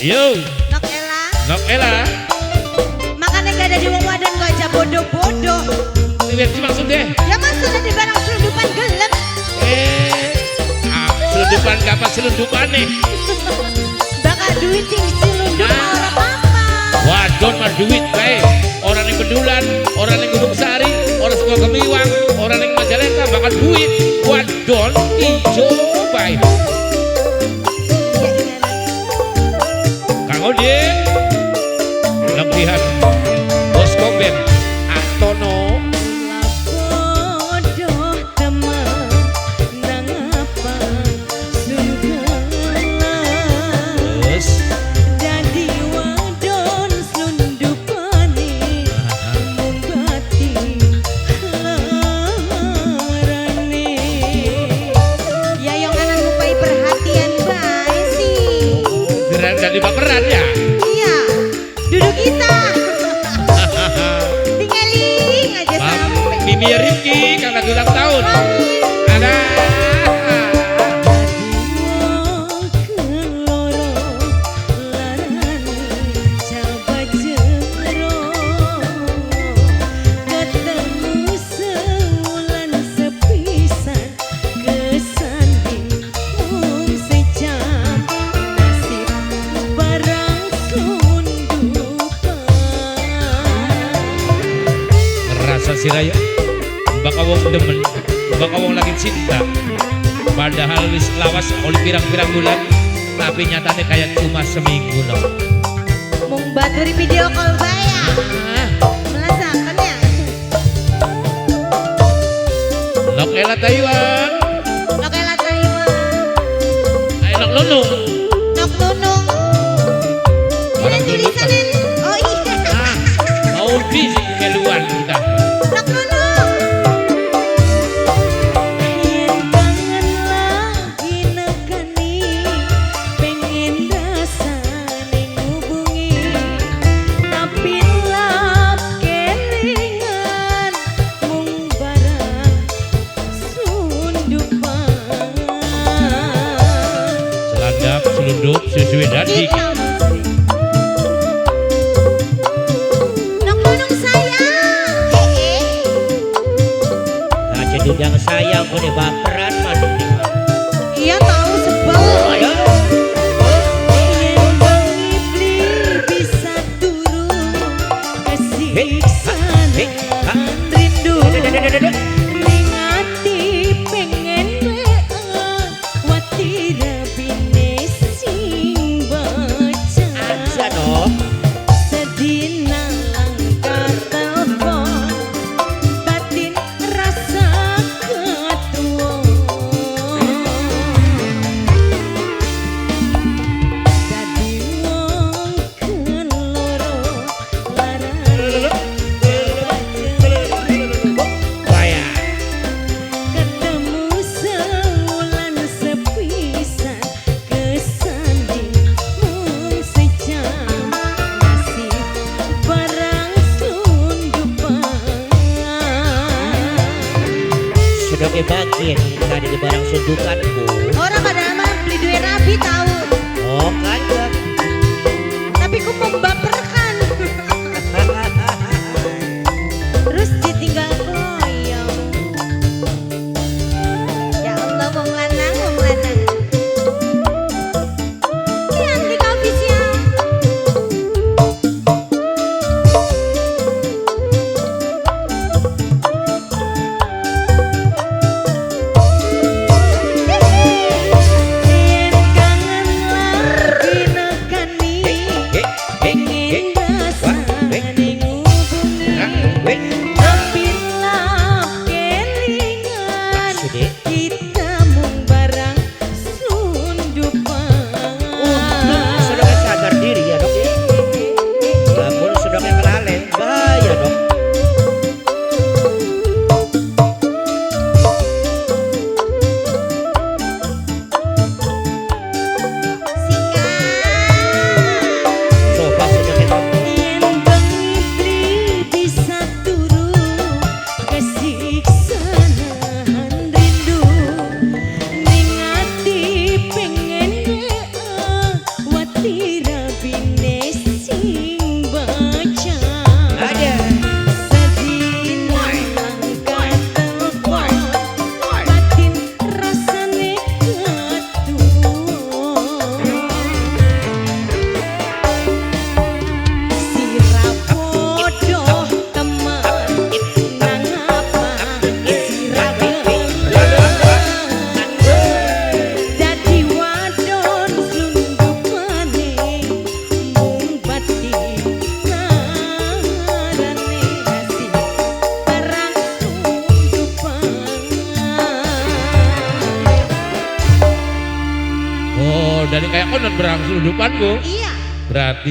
Yo. Nok Ella. Nok Ella. Makanya gak ada di wong wadan gak aja bodoh-bodoh. Lihat sih maksudnya. Ya maksudnya di barang selundupan gelem. Selundupan kapan selundupan nih? Bakal duit sing selundup orang apa-apa. Wadon mah duit baik. Orang yang Bedulan, orang yang Gunung Sari, orang Suka Kemiwang, orang yang Majalengka bakal duit. Wadon ijo baik. Kang Odi, lebihan Bos Koben, Atono. Jadi baperan ya? Iya, duduk kita. Tinggalin aja sampai. Mimi Rifki karena ulang tahun. Ada. Siraya bakal wong demen bakal wong lagi cinta padahal wis lawas oleh pirang-pirang bulan tapi nyatanya kayak cuma seminggu loh mung baturi video call bayar melasakan ya Nok Ella Taiwan Nok Ella Taiwan ayo Nok Nunung Nok Nunung ini tulisannya oh iya mau bisik keluar kita Nok Nunung yen kangen lagi nekani pengen rasane ngubungi tapi lap kelingan mung barang sundupan selandap selundup sesuai dadi yang sayang kau baperan madung iya tahu sebel ayo yen beli bisa turun kesiksan rindu ning ati pengen watira bine sing baca aja dong sedina langkah telepon batin rasa bagian tadi di barang sundukanku orang padahal mah beli duit rabi tahu oh kan tapi ku mau baperkan terus ditinggal koyong ya Allah wong lanang nanti kau official yen kangen lagi berang selundupan Bu. Iya. Berarti